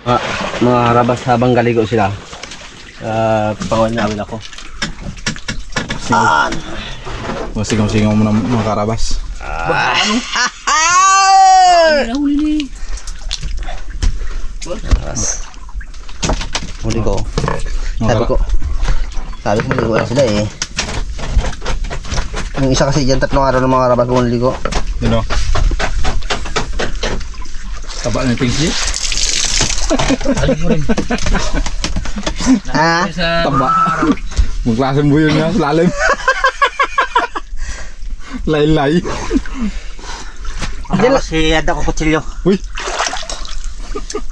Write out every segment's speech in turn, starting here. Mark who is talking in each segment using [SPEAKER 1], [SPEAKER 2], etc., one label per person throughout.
[SPEAKER 1] Mga karabas habang galigo sila. Pangunan namin ako.
[SPEAKER 2] Sigaw-sigaw mo ng mga karabas.
[SPEAKER 1] Muli ko. Sabi ko maligo lang sila eh. Yung isa kasi dyan, 3 araw ng mga karabas kung maligo.
[SPEAKER 2] Yun o. Taba na yung pingsi.
[SPEAKER 1] Ha?
[SPEAKER 2] Taba. Magklaseng buyo niya sa lalim. Lay-lay.
[SPEAKER 3] Ako si Ada ko kutsilyo.
[SPEAKER 2] Uy.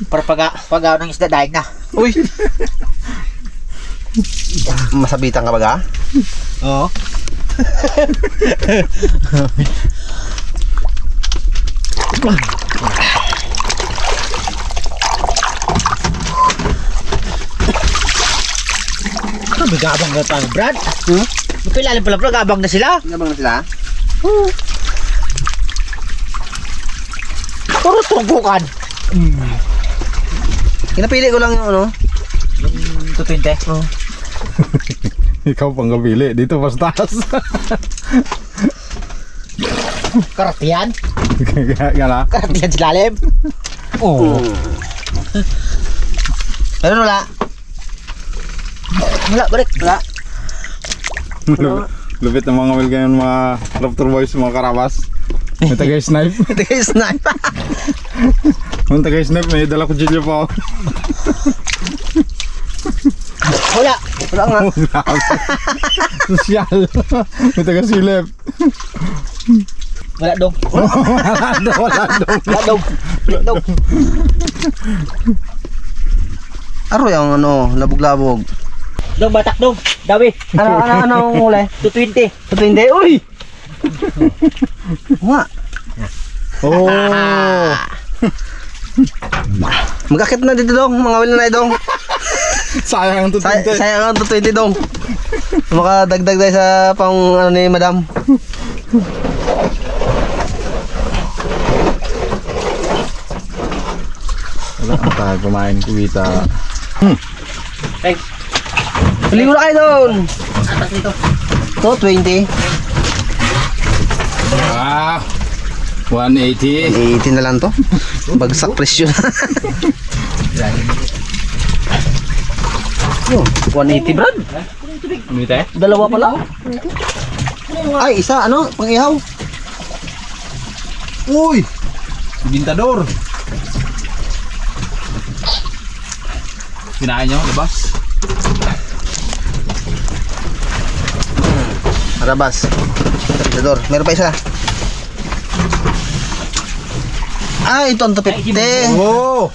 [SPEAKER 3] Para pag ng isda daig na.
[SPEAKER 1] Uy! Masabitan ka ba ga?
[SPEAKER 3] Oo. Bigabang na tayo, Brad. Mapilalim pala, Brad. Gabang na sila.
[SPEAKER 1] Gabang na sila?
[SPEAKER 3] Puro tungkukan.
[SPEAKER 1] Kinapili ko lang yung ano.
[SPEAKER 3] Yung 220. Oo.
[SPEAKER 2] Ikaw pang kapili. Dito mas taas.
[SPEAKER 3] Karatiyan.
[SPEAKER 2] Gana.
[SPEAKER 3] Karatiyan silalim. Oo.
[SPEAKER 1] Meron wala?
[SPEAKER 3] Wala, balik. Wala.
[SPEAKER 2] Lupit ng mga wilga yung mga Raptor Boys, mga karabas. May taga-snipe.
[SPEAKER 1] Ito kayo snipe.
[SPEAKER 2] May taga-snipe, may dala kutsilyo pa ako.
[SPEAKER 3] Wala.
[SPEAKER 1] Wala nga.
[SPEAKER 2] Sosyal. May taga-silip.
[SPEAKER 3] Wala dong.
[SPEAKER 2] Wala daw.
[SPEAKER 3] Wala dong. Wala dong.
[SPEAKER 1] Aro yung ano, labog-labog.
[SPEAKER 3] Dong, batak dong. Dawi.
[SPEAKER 1] Anong huli?
[SPEAKER 3] 220.
[SPEAKER 1] Ito hindi. Uy! Nga.
[SPEAKER 2] Oh.
[SPEAKER 1] Magkakit na dito dong, mga wil na dong.
[SPEAKER 2] Sayang ang tutinte.
[SPEAKER 1] Sayang ang 220 dong. Makadagdag tayo sa pang ano ni madam.
[SPEAKER 2] Wala ang tayo kumain kuwita.
[SPEAKER 3] Thanks.
[SPEAKER 1] Paligo na kayo doon.
[SPEAKER 3] Atas nito.
[SPEAKER 1] Ito, 20.
[SPEAKER 2] Ah. 180.
[SPEAKER 1] 80 na lang to. Bagsak presyo na. Oh, 180 Brad.
[SPEAKER 2] Ano ito eh?
[SPEAKER 1] Dalawa pala. Ay, isa ano, pang-ihaw.
[SPEAKER 2] Uy! Bintador. Kinain nyo, labas.
[SPEAKER 1] Marabas. Dor, meron pa isa. Ah, ito ang 250.
[SPEAKER 2] Oh!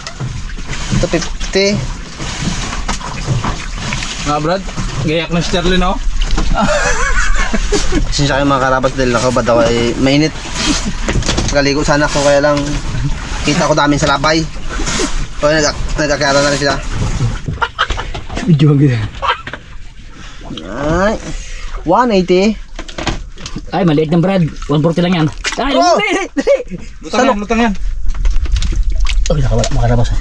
[SPEAKER 1] 250.
[SPEAKER 2] Nga Brad, gayak na sterling oh.
[SPEAKER 1] Sinsya kayo mga karabas dahil nakabad ako ay mainit. Kaligo sana ko kaya lang kita ko damin sa labay. Kaya nagkakayara na rin sila.
[SPEAKER 3] Video ang gila.
[SPEAKER 1] Ay, 180.
[SPEAKER 3] Ay, maliit ng Brad. 140 lang yan. Ay,
[SPEAKER 1] Oh!
[SPEAKER 2] Lutang yan.
[SPEAKER 3] Oh, nakawala. Makarabas.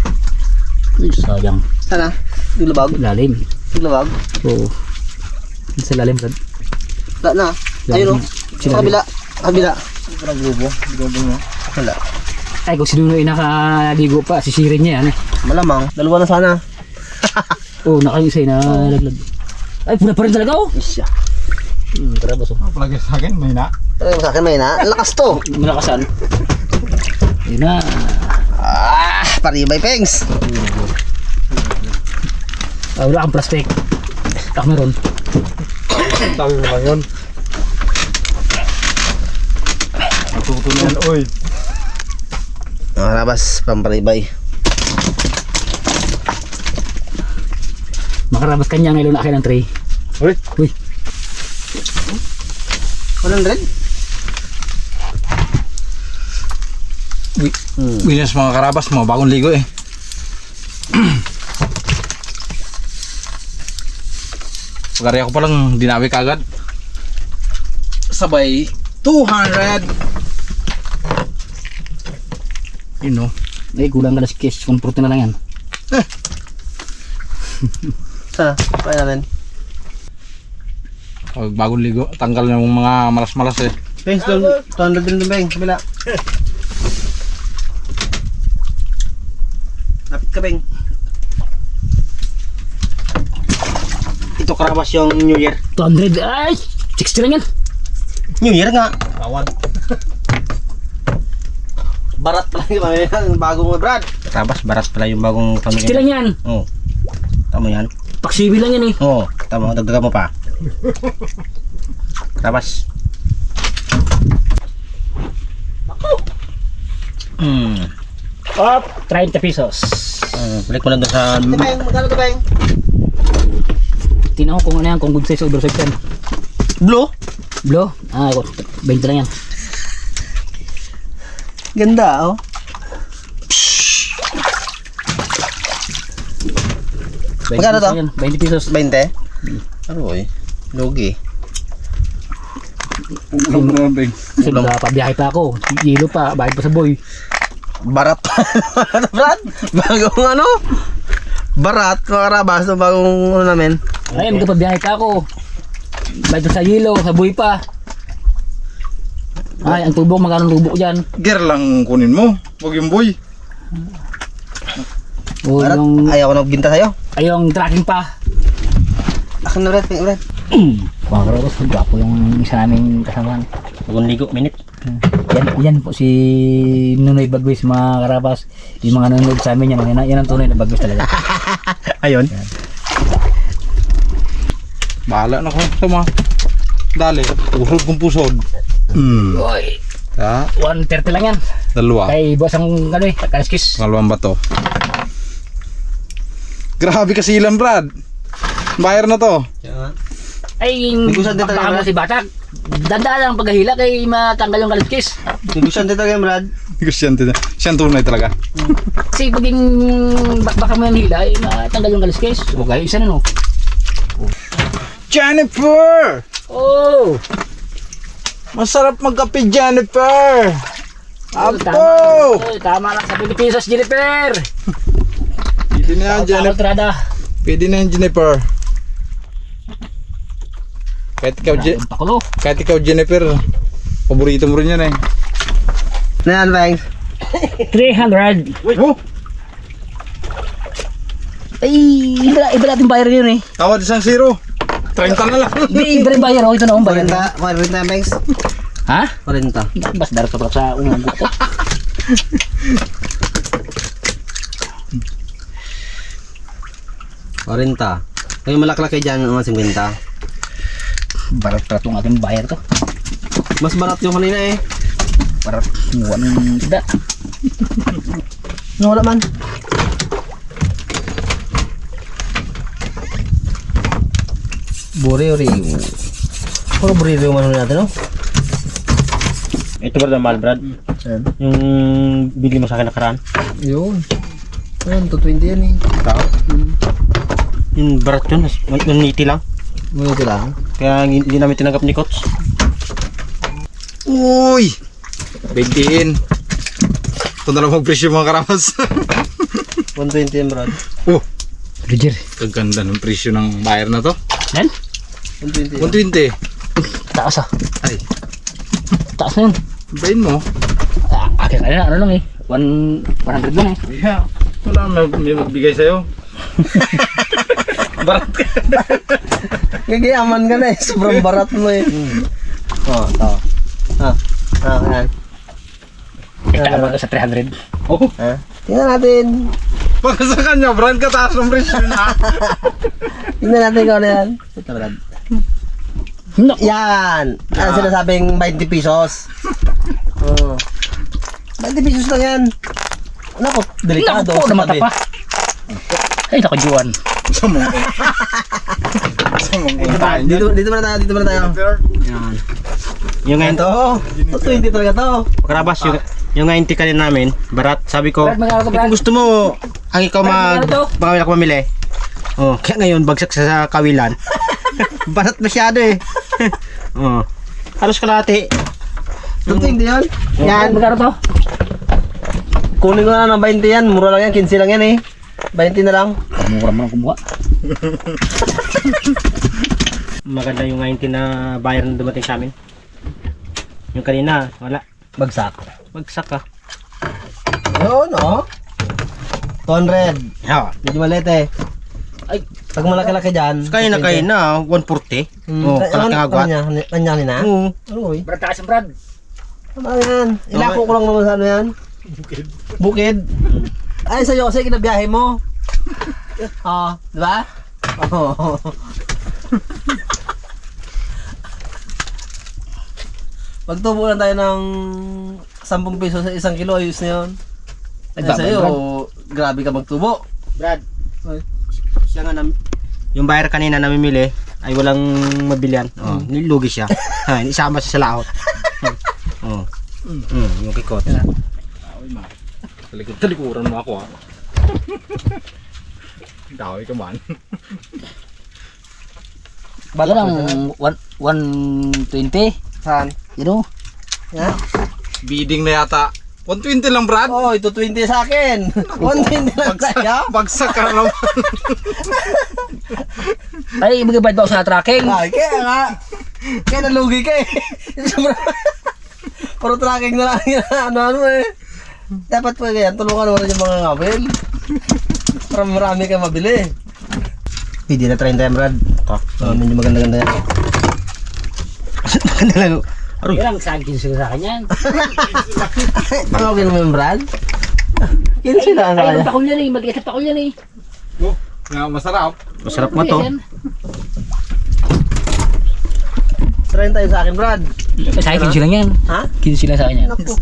[SPEAKER 3] Ay, sayang.
[SPEAKER 1] Sana, diglabag.
[SPEAKER 3] Lalim.
[SPEAKER 1] Diglabag.
[SPEAKER 3] Oo. Sa lalim, Brad.
[SPEAKER 1] Wala na. Ayun o. Sa kabila. Kabila. Wala.
[SPEAKER 3] Ay, kung sino yung nakaligo pa, sisirin niya yan.
[SPEAKER 1] Malamang. Dalawa na sana.
[SPEAKER 3] Oo, nakayusay na laglag. Ay, puna pa rin talaga oh.
[SPEAKER 1] Isya.
[SPEAKER 3] Karabas oh.
[SPEAKER 2] Palagi sa akin, may na.
[SPEAKER 1] Talaga sa akin may na. Lakas to.
[SPEAKER 3] Malakasan. Yun na.
[SPEAKER 1] Ah, paribay pengs.
[SPEAKER 3] Ah, wala kang plastic. Ako meron.
[SPEAKER 2] Tabi mo lang yun. Natutunan, oy.
[SPEAKER 1] Nakarabas, pamparibay.
[SPEAKER 3] Makarabas kanya ngayon na akin ng tray.
[SPEAKER 2] Uy.
[SPEAKER 3] Uy.
[SPEAKER 1] 100?
[SPEAKER 2] Winners mga karabas, mga bagong ligo eh. Pagkari ako palang dinawi kagad. Sabay 200. Yun no.
[SPEAKER 3] Ay, kulang ka na si Kes. 140 na lang yan.
[SPEAKER 1] Sana, try natin.
[SPEAKER 2] Pag bagong ligo, tanggal yung mga malas-malas eh.
[SPEAKER 1] Beng, 200 din din, Beng. Kabila. Lapit ka, Beng. Ito karabas yung New Year.
[SPEAKER 3] 200. Ay, 60 lang yan.
[SPEAKER 1] New Year nga. Tawad. Barat pala yung bagong Brad. Karabas, barat pala yung bagong
[SPEAKER 3] 60 lang yan.
[SPEAKER 1] Oo. Tama yan.
[SPEAKER 3] Paksibi lang yan eh.
[SPEAKER 1] Oo. Tama, dagdagan mo pa. Karabas.
[SPEAKER 3] Up, 30 pesos.
[SPEAKER 1] Balik mo na doon sa... Beng, magkano to, Beng?
[SPEAKER 3] Tingnan ko kung ano yan, kung good size o oversize yan.
[SPEAKER 1] Blue?
[SPEAKER 3] Blow? Ah, 20 lang yan.
[SPEAKER 1] Ganda, oh. Magkano to?
[SPEAKER 3] 20 pesos.
[SPEAKER 1] 20? Ano eh? Lugi.
[SPEAKER 2] Ulam na lang, Beng.
[SPEAKER 3] Kasi pabiyahe pa ako. Yelo pa, bayad pa sa boy.
[SPEAKER 1] Barat pa. Brad? Bagong ano? Barat, mga karabas, no, bagong ano namin.
[SPEAKER 3] Ay, magpabiyahe pa ako. Bayad pa sa yelo, sa boy pa. Ay, ang tubo, magkano tubo ko dyan?
[SPEAKER 2] Gear lang kunin mo. Huwag yung boy.
[SPEAKER 3] O,
[SPEAKER 1] Barat,
[SPEAKER 3] yung,
[SPEAKER 1] ayaw ko nagbinta sa'yo.
[SPEAKER 3] ay, yung tracking pa.
[SPEAKER 1] Akin na, Brad, Brad.
[SPEAKER 3] Mga karabas, gwapo yung isa naming kasamahan.
[SPEAKER 1] Bagong ligo, minute.
[SPEAKER 3] Yan po si Nunoy Bagwis, mga karabas. Yung mga nanonood sa amin yan ang tunay na Bagwis talaga.
[SPEAKER 1] Ayun.
[SPEAKER 2] Bahala na ko sa mga. Dali. Pusod kung pusod.
[SPEAKER 3] Uy,
[SPEAKER 2] Ha?
[SPEAKER 3] 130 lang yan.
[SPEAKER 2] Dalawa.
[SPEAKER 3] Kay boss ang ano eh, kaliskis.
[SPEAKER 2] Pangalawang bato. Grabe kasi ilan, Brad. Bayar na to.
[SPEAKER 3] Ay,
[SPEAKER 1] Bigusan din talaga,
[SPEAKER 3] baka mo
[SPEAKER 1] Brad.
[SPEAKER 3] si Batak. Dandaan lang paghahila kay matanggal yung kaliskis.
[SPEAKER 1] Gugusan dito kayo, Brad.
[SPEAKER 2] Siyang tunay talaga.
[SPEAKER 3] Kasi paging baka mo yung hila, ay matanggal yung kaliskis. Huwag kayo isa na no.
[SPEAKER 2] Jennifer!
[SPEAKER 3] Oh!
[SPEAKER 2] Masarap magkape, Jennifer! Apo!
[SPEAKER 3] Tama lang sa 20 pesos, Jennifer!
[SPEAKER 2] Pwede na yan, Jennifer.
[SPEAKER 3] Trada.
[SPEAKER 2] Pwede na yan, Jennifer. Kahit ikaw, Jennifer, paborito mo rin yan eh.
[SPEAKER 1] Na yan, Beng.
[SPEAKER 3] 300.
[SPEAKER 2] Oh!
[SPEAKER 3] Ay, iba natin bayar yun eh.
[SPEAKER 2] Tawad isang zero. 30 na lang.
[SPEAKER 3] Iba rin bayar, oh, ito na akong bayar.
[SPEAKER 1] 40 na, Beng.
[SPEAKER 3] Ha?
[SPEAKER 1] 40.
[SPEAKER 3] Bas darat ka sa unang buto.
[SPEAKER 1] Orinta. Kayo malaklaki dyan ang 50.
[SPEAKER 3] Barat pa itong aking bayar to.
[SPEAKER 1] Mas barat yung kanina eh.
[SPEAKER 3] Barat, muwa ng isda.
[SPEAKER 1] Wala man. Buri-uri. Puro buri-uri yung ano natin, no? Ito ba mahal, Brad? Yung bigli mo sa akin nakaraan?
[SPEAKER 2] Yun.
[SPEAKER 1] Ayun, 220 yan eh. Tao? Yung barat yun, naniti lang. Naniti lang? Kaya hindi namin tinanggap ni Coach.
[SPEAKER 2] Uy! 20. Ito na lang mag-presyo mga karamas.
[SPEAKER 1] 120 yan, Brad.
[SPEAKER 2] Oh!
[SPEAKER 3] Roger.
[SPEAKER 2] Kaganda ng presyo ng buyer na to.
[SPEAKER 3] Yan?
[SPEAKER 1] 120 yan.
[SPEAKER 2] 120.
[SPEAKER 3] Taas ah.
[SPEAKER 2] Ay,
[SPEAKER 3] Taas na yun.
[SPEAKER 2] bayin mo.
[SPEAKER 3] Akin na ano lang eh. 100 lang eh.
[SPEAKER 2] Yeah. Wala may magbigay sa'yo. Barat ka.
[SPEAKER 1] Gagayaman ka na eh. Sobrang barat mo eh. Oh, ito. Yan.
[SPEAKER 3] Tama ka sa 300.
[SPEAKER 2] Oh,
[SPEAKER 1] Tingnan natin.
[SPEAKER 2] para sa kanya, brand ka taas ng presyo na.
[SPEAKER 1] Tingnan natin kung ano yan. Ito, Brad.
[SPEAKER 3] No.
[SPEAKER 1] Yan. Yan sinasabing 20 pesos. Oh. 20 pesos lang yan. Naku, delikado.
[SPEAKER 3] Naku po, namata pa. Ay, naku, Juan.
[SPEAKER 2] Sa mong tayo.
[SPEAKER 1] Dito muna tayo. Yan. Yung ngayon to. 20 talaga to. Karabas, yung 90 kanina namin, barat. Sabi ko,
[SPEAKER 3] Brad, magkano to, Brad?
[SPEAKER 1] kung gusto mo, ang ikaw
[SPEAKER 3] Brad, magkano to?
[SPEAKER 1] baka ako mamili. Oh, kaya ngayon, bagsak sa kawilan. Barat masyado eh. Oh. Halos kalahati. Hindi yun.
[SPEAKER 3] Yan, magkano to?
[SPEAKER 1] Kunin ko na ng 20 yan. Mura lang yan. 15 lang yan eh.
[SPEAKER 4] 20 na lang.
[SPEAKER 3] Mura mo lang kumuha.
[SPEAKER 1] Maganda yung 19 na bayar na dumating sa amin. Yung kanina, wala.
[SPEAKER 4] Bagsak.
[SPEAKER 1] Bagsak ka.
[SPEAKER 4] Yun, oh. 200.
[SPEAKER 1] Ha.
[SPEAKER 4] Medyo maliit eh.
[SPEAKER 3] Ay,
[SPEAKER 4] Pag malaki-laki dyan.
[SPEAKER 1] Kaya na, 140. Oh, kalaki agwat.
[SPEAKER 4] Kanya na?
[SPEAKER 1] Oo.
[SPEAKER 4] Uy.
[SPEAKER 3] Brad, takas ang Brad.
[SPEAKER 4] Ano yan? Ilako ko lang naman sa ano yan. Bukid. Ay, sa'yo kasi kinabiyahe mo. Di ba? Oo. Magtubo lang tayo ng 10 peso sa 1 kilo, ayos na yun. Ay, sa'yo, grabe ka magtubo.
[SPEAKER 1] Brad,
[SPEAKER 4] Ay.
[SPEAKER 1] siya nga yung buyer kanina namimili ay walang mabilian. Oh, nilugi siya. Ha, isama siya sa laot. Oh. Yung kikot.
[SPEAKER 2] Talikuran mo ako, ha. Daway ka man.
[SPEAKER 3] Yan ang 120.
[SPEAKER 4] Saan?
[SPEAKER 3] You know?
[SPEAKER 4] Ha?
[SPEAKER 2] Bidding na yata. 120 lang, Brad.
[SPEAKER 4] Oh, ito 20 sa akin. 120 lang sa'yo.
[SPEAKER 2] Bagsak ka na naman.
[SPEAKER 3] Ay, magbabayad ba ako sa tracking?
[SPEAKER 4] Ay, kaya nga. Kaya nalugi ka eh. Puro tracking na lang yan. Ano eh. Dapat po yan, tulungan mo rin yung mga ngawil. Para marami ka mabili. Hindi na 30 yan, Brad. Medyo maganda-ganda yan.
[SPEAKER 1] Maganda lang. Aroy.
[SPEAKER 3] Yan ang saging sila sa akin yan.
[SPEAKER 4] Tawagin mo yung Brad? Yun sila ang
[SPEAKER 3] Ay,
[SPEAKER 4] kaya.
[SPEAKER 3] pakul yan eh. Matigas na pakul yan eh.
[SPEAKER 2] Oh, nga masarap.
[SPEAKER 1] Masarap nga to.
[SPEAKER 4] 30 sa akin, Brad.
[SPEAKER 3] Sa akin 15 lang yan.
[SPEAKER 4] Ha?
[SPEAKER 3] 15 lang sa akin yan.
[SPEAKER 4] Naku.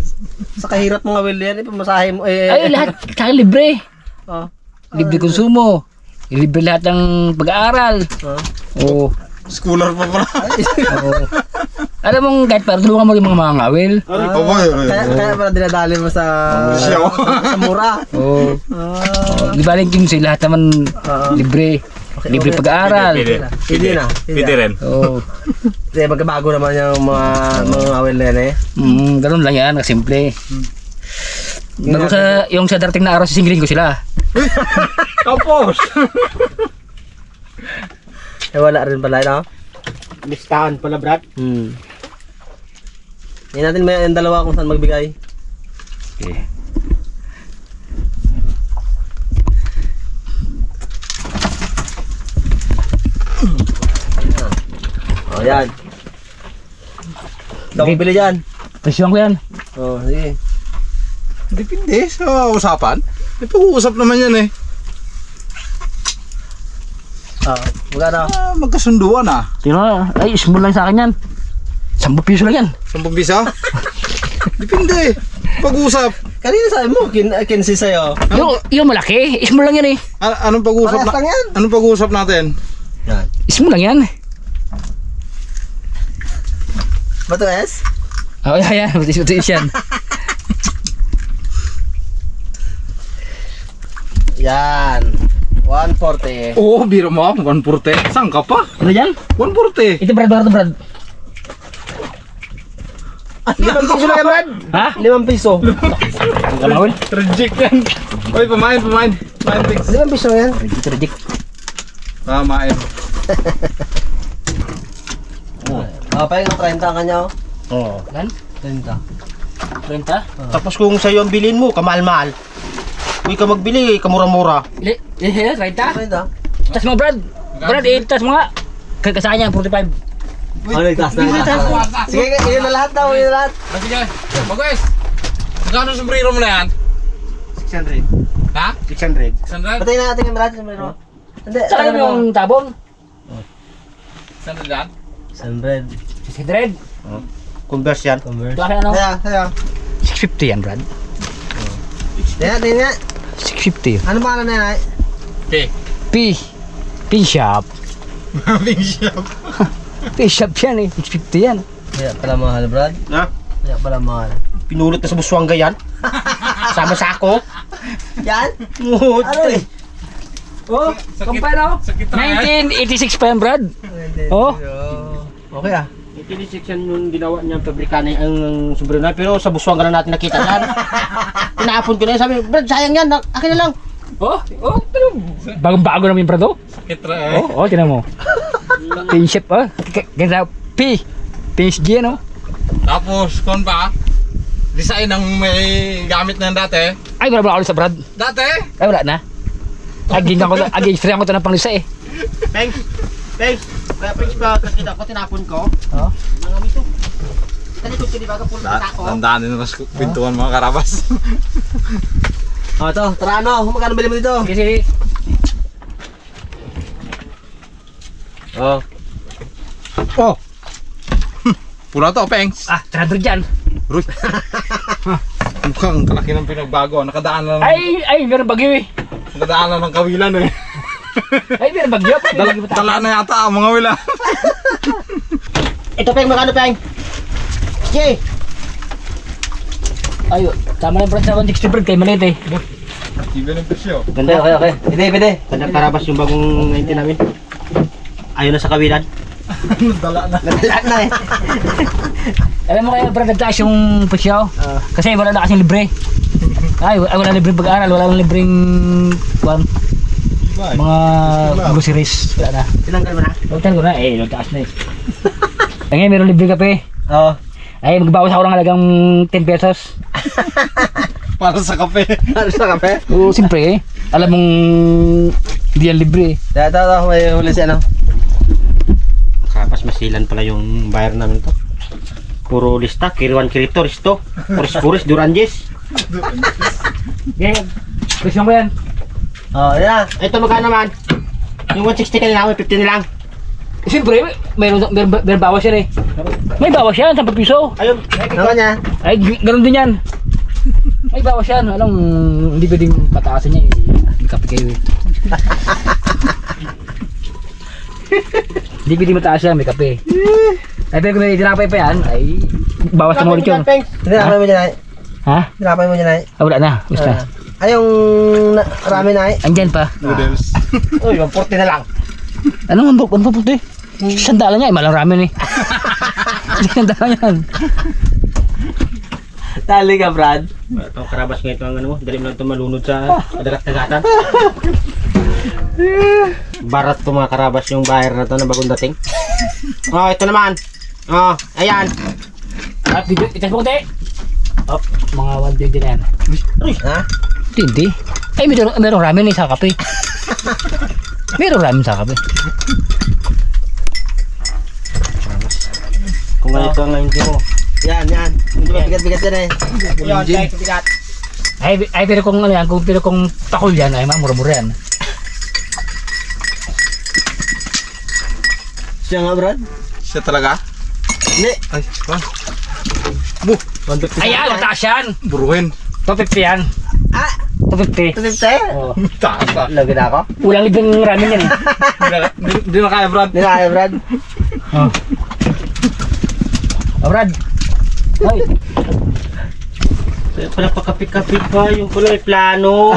[SPEAKER 4] Sa kahirap mga ngawil yan, ipamasahe mo eh.
[SPEAKER 3] Ay, lahat sa akin libre.
[SPEAKER 4] Oh.
[SPEAKER 3] Libre konsumo. Libre lahat ng pag-aaral.
[SPEAKER 4] Oh.
[SPEAKER 3] Oo.
[SPEAKER 2] Schooler pa pala.
[SPEAKER 3] Oo. Alam mong kahit para tulungan mo yung mga ngawil.
[SPEAKER 4] Kaya pala dinadali mo sa sa mura.
[SPEAKER 3] Oo. Di ba lang si lahat naman libre. Libre pag-aaral.
[SPEAKER 4] Hindi na.
[SPEAKER 2] Pwede rin.
[SPEAKER 3] Oo.
[SPEAKER 4] Kasi magkabago naman yung mga ngawil na yan eh.
[SPEAKER 3] Ganun lang yan, simple. Bago sa yung sa darating na araw sisingilin ko sila.
[SPEAKER 2] Tapos.
[SPEAKER 4] Eh wala rin pala, no?
[SPEAKER 1] Listahan pala, Brad.
[SPEAKER 4] Yan natin may yung dalawa kung saan magbigay.
[SPEAKER 3] Okay.
[SPEAKER 4] Oh, yan. Ikaw bili dyan.
[SPEAKER 3] Presyon ko yan.
[SPEAKER 4] Oh, sige.
[SPEAKER 2] Depende sa usapan. May pag-uusap naman yan eh.
[SPEAKER 4] Magkano?
[SPEAKER 2] Magkasunduan ah.
[SPEAKER 3] Sino? Ay, small lang sa akin yan. 10 piso lang yan.
[SPEAKER 2] 10 piso? Depende. Pag-usap.
[SPEAKER 4] Kanina sabi mo, kinsi sa'yo.
[SPEAKER 3] Yung malaki, small lang yan eh.
[SPEAKER 2] Anong pag-usap
[SPEAKER 4] Parehas lang yan.
[SPEAKER 2] Anong pag-usap natin?
[SPEAKER 4] Yan.
[SPEAKER 3] Small lang yan.
[SPEAKER 4] Bato S?
[SPEAKER 3] Oh, yan. Matis yan.
[SPEAKER 4] Yan. 140.
[SPEAKER 2] Oo, biro mo. 140. Saan ka pa?
[SPEAKER 3] Ano yan?
[SPEAKER 2] 140.
[SPEAKER 3] Ito Brad.
[SPEAKER 4] 5 piso lang yan, Brad.
[SPEAKER 3] Ha?
[SPEAKER 4] 5 piso.
[SPEAKER 3] Kamawin?
[SPEAKER 2] Reject yan. Oy, pamain. Pamain, Tix.
[SPEAKER 4] 5 piso yan.
[SPEAKER 3] Reject.
[SPEAKER 2] Pamain.
[SPEAKER 4] Oh, pa yung 30 ang kanya, oh.
[SPEAKER 1] Oh.
[SPEAKER 3] Lan?
[SPEAKER 4] 30.
[SPEAKER 3] 30?
[SPEAKER 1] Tapos kung sa'yo ang bilhin mo, kamahal-mahal. Uy ka magbili, kamura-mura.
[SPEAKER 3] 30?
[SPEAKER 4] 30?
[SPEAKER 3] Tas mo Brad. Brad, tas mo nga. Kasama niya 45.
[SPEAKER 4] Oh, nagtaas na. Sige, yun na lahat daw, yun na lahat.
[SPEAKER 2] Sige. Bagwes. Magkano sombrero mo na yan?
[SPEAKER 1] 600.
[SPEAKER 2] Ha?
[SPEAKER 1] 600.
[SPEAKER 2] 600?
[SPEAKER 4] Patayin na natin yung Brad. Hindi,
[SPEAKER 3] Saka
[SPEAKER 4] ano
[SPEAKER 3] yung tabong.
[SPEAKER 2] 600 yan?
[SPEAKER 4] 100.
[SPEAKER 3] 600.
[SPEAKER 1] Converse yan.
[SPEAKER 4] Converse.
[SPEAKER 3] Ito akin ano?
[SPEAKER 4] Kaya.
[SPEAKER 3] 650 yan Brad.
[SPEAKER 4] Tingnan.
[SPEAKER 3] 650.
[SPEAKER 4] Ano pangalan na yan, ay?
[SPEAKER 3] Pin shop.
[SPEAKER 2] Pink shop.
[SPEAKER 3] Pin shop yan eh. 650 yan.
[SPEAKER 4] Kaya pala mahal, Brad.
[SPEAKER 1] Ha?
[SPEAKER 4] Kaya pala mahal.
[SPEAKER 1] Pinulot na sa buswangga yan. Sama sa ako.
[SPEAKER 4] Yan?
[SPEAKER 1] Muhot.
[SPEAKER 4] Ano eh?
[SPEAKER 3] Oh, kumpara oh. 1986 pa yan Brad. Oh.
[SPEAKER 4] Okay ah.
[SPEAKER 1] 86 yan yung ginawa niyang pabrikana ang sombrero na. Pero sa buswangga na natin nakita yan. Tinapon ko na yan. Sabi, Brad, sayang yan. Akin na lang.
[SPEAKER 3] Bagong-bago naman yung prado.
[SPEAKER 2] Kitra eh.
[SPEAKER 3] Tinan mo. Pinship, Ganda, PSG, no?
[SPEAKER 2] Tapos, kon pa, design ng may gamit na dati.
[SPEAKER 3] Ay, wala ba ako sa Brad?
[SPEAKER 2] Dati?
[SPEAKER 3] Ay, wala na. Ag-extra ko ito ng panglisa eh.
[SPEAKER 1] Thanks. Kaya Prince ba, kakita ko, tinapon ko.
[SPEAKER 3] Oo.
[SPEAKER 1] Mga mito. Kita nito, hindi ba kapulong sa ako?
[SPEAKER 2] Tandaan din sa pintuan mga karabas.
[SPEAKER 4] Ito, tara ano, magkano bili mo dito?
[SPEAKER 3] Sige.
[SPEAKER 4] Oh.
[SPEAKER 2] Pula to, Pengs.
[SPEAKER 3] 300 dyan.
[SPEAKER 2] Ruy. Mukhang kalaki ng pinagbago. Nakadaan lang.
[SPEAKER 3] Ay, meron bagyo eh.
[SPEAKER 2] Nakadaan lang ng kawilan eh.
[SPEAKER 3] Ay, meron bagyo.
[SPEAKER 2] Tala na yata ang mga wila.
[SPEAKER 1] Ito, Peng, magkano, Peng? Sige.
[SPEAKER 3] Ay, tama na Brad sa 160 Brad kay maliit eh.
[SPEAKER 2] Iba ng presyo.
[SPEAKER 1] Ganda.
[SPEAKER 4] Okay. Pwede.
[SPEAKER 1] Ganda karabas yung bagong 90 namin. Ayaw na sa kawilan.
[SPEAKER 2] Dala na.
[SPEAKER 1] Nadala na eh.
[SPEAKER 3] Alam mo kaya Brad, nagtaas yung presyo? Kasi wala na kasing libre. Ay, wala libreng pag-aaral, wala nang libreng mga groceries. Wala na.
[SPEAKER 1] Tinanggal mo na?
[SPEAKER 3] Hotel ko na, nagtaas na eh. Ngayon, meron libreng kape.
[SPEAKER 4] Oo.
[SPEAKER 3] Ay, magbawas ako ng halagang 10 pesos.
[SPEAKER 2] Para sa kape.
[SPEAKER 4] Ano sa kape?
[SPEAKER 3] Oo, siyempre eh. Alam mong hindi yan libre eh.
[SPEAKER 4] Ito, may huli siya no?
[SPEAKER 1] Kapas masilan pala yung bayar namin to. Puro lista, kiriwan kirito, risto, puris-puris, duranjes.
[SPEAKER 3] Okay, presyon ko yan.
[SPEAKER 4] Oh, yan.
[SPEAKER 1] Ito magkano naman? Yung 160 kanina, may 50 na lang.
[SPEAKER 3] Siyempre, meron bawas yan eh. May bawas yan, 10 piso.
[SPEAKER 1] Ayun,
[SPEAKER 4] Naman niya.
[SPEAKER 3] Ay, ganun din yan. May bawas yan. Alam, hindi pwedeng pataasan niya eh. May kape kayo eh. Hindi pwedeng mataas yan, may kape. Ay, pero kung may tinapay pa yan, ay bawas na mo ulit yun.
[SPEAKER 4] Tinapay mo dyan ay.
[SPEAKER 3] Ha?
[SPEAKER 4] Tinapay mo dyan ay.
[SPEAKER 3] Wala na, basta.
[SPEAKER 4] Ay, yung rami na ay.
[SPEAKER 3] Andyan pa.
[SPEAKER 2] Noodles.
[SPEAKER 1] Uy, 140 na lang.
[SPEAKER 3] Ano ba puti? Sandalan niya, malang ramen eh. Sandalan yan.
[SPEAKER 4] Tali ka, Brad.
[SPEAKER 1] Ito, karabas nga ito ang ano, dali mo lang ito malunod sa kadagat-dagatan. Barat to mga karabas yung bayar na to na bagong dating. Oh, ito naman. Oh, ayan.
[SPEAKER 3] At video, itas mo konti. Up, mga 120 na yan.
[SPEAKER 4] Ha?
[SPEAKER 3] Hindi. Ay, meron ramen eh sa kape. Meron ramen sa kape.
[SPEAKER 1] Kung ganito ang hindi mo.
[SPEAKER 4] Yan. Hindi ba bigat-bigat yan eh.
[SPEAKER 1] Yun, check, bigat.
[SPEAKER 3] Ay, pero kung ano yan, pero kung takol yan, ay mura-mura yan.
[SPEAKER 4] Siya nga, Brad.
[SPEAKER 2] Siya talaga?
[SPEAKER 4] Hindi.
[SPEAKER 2] Ay,
[SPEAKER 3] Ayan, mataas yan.
[SPEAKER 2] buruhin.
[SPEAKER 3] 250 yan.
[SPEAKER 4] Ah!
[SPEAKER 3] 250.
[SPEAKER 4] 250?
[SPEAKER 3] Oh.
[SPEAKER 2] Taas ah.
[SPEAKER 4] Lagi na ako.
[SPEAKER 3] Ulang libreng ramen yan eh.
[SPEAKER 2] Hindi na kaya, Brad.
[SPEAKER 4] Hindi na kaya, Brad.
[SPEAKER 3] Oh. Oh, Brad. Hoy.
[SPEAKER 1] Kaya pala pakapit-kapit pa, yung pala may plano.